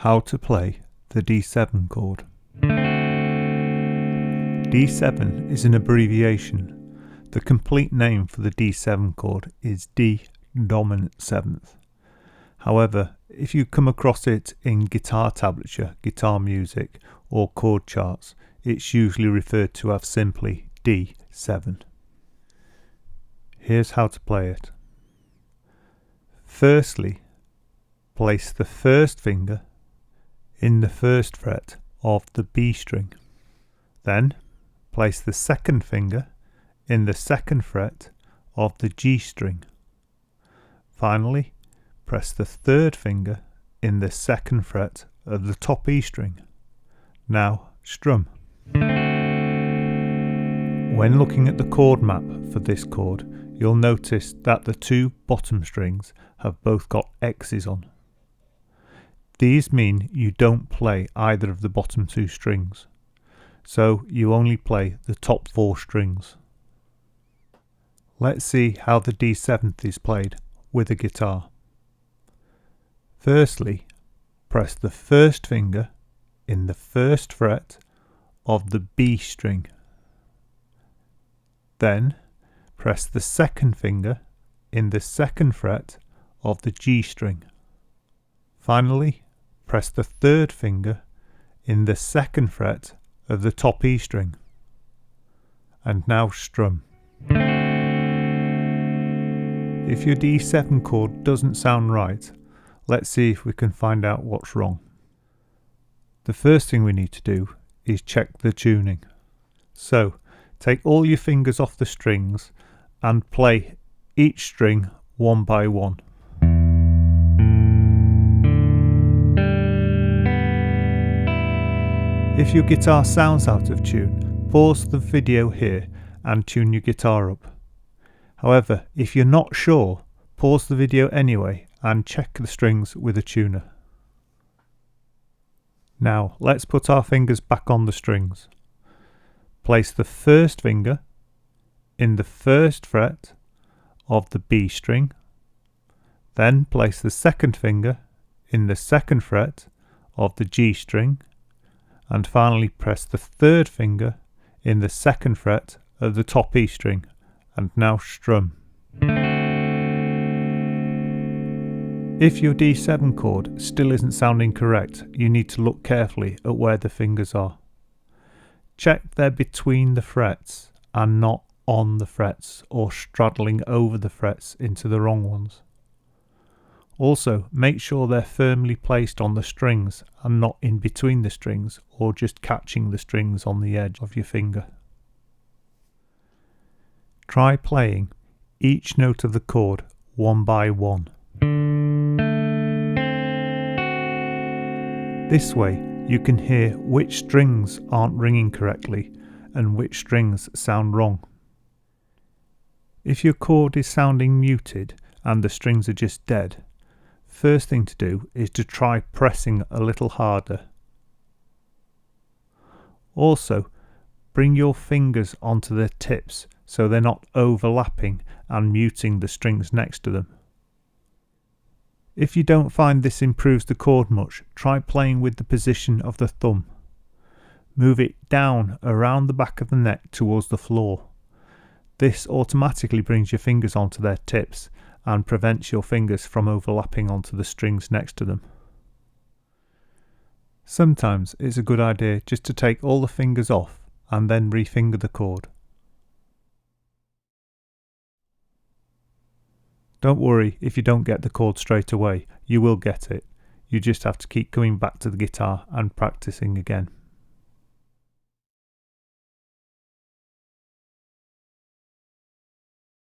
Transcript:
How to play the D7 chord. D7 is an abbreviation. The complete name for the D7 chord is D dominant 7th. However, if you come across it in guitar tablature, guitar music, or chord charts, it's usually referred to as simply D7. Here's how to play it. Firstly, place the first finger in the first fret of the B string. Then, place the second finger in the second fret of the G string. Finally, press the third finger in the second fret of the top E string. Now strum. When looking at the chord map for this chord, you'll notice that the two bottom strings have both got X's on. These mean you don't play either of the bottom two strings, so you only play the top four strings. Let's see how the D7th is played with a guitar. Firstly, press the first finger in the first fret of the B string. Then press the second finger in the second fret of the G string. Finally, press the third finger in the second fret of the top E string. And now strum. If your D7 chord doesn't sound right, let's see if we can find out what's wrong. The first thing we need to do is check the tuning. So, take all your fingers off the strings and play each string one by one. If your guitar sounds out of tune, pause the video here and tune your guitar up. However, if you're not sure, pause the video anyway and check the strings with a tuner. Now let's put our fingers back on the strings. Place the first finger in the first fret of the B string. Then place the second finger in the second fret of the G string. And finally press the third finger in the second fret of the top E string. And now strum. If your D7 chord still isn't sounding correct, you need to look carefully at where the fingers are. Check they're between the frets and not on the frets or straddling over the frets into the wrong ones. Also, make sure they're firmly placed on the strings and not in between the strings or just catching the strings on the edge of your finger. Try playing each note of the chord one by one. This way you can hear which strings aren't ringing correctly and which strings sound wrong. If your chord is sounding muted and the strings are just dead, first thing to do is to try pressing a little harder. Also, bring your fingers onto their tips so they're not overlapping and muting the strings next to them. If you don't find this improves the chord much, try playing with the position of the thumb. Move it down around the back of the neck towards the floor. This automatically brings your fingers onto their tips and prevents your fingers from overlapping onto the strings next to them. Sometimes it's a good idea just to take all the fingers off and then refinger the chord. Don't worry if you don't get the chord straight away, you will get it. You just have to keep coming back to the guitar and practicing again.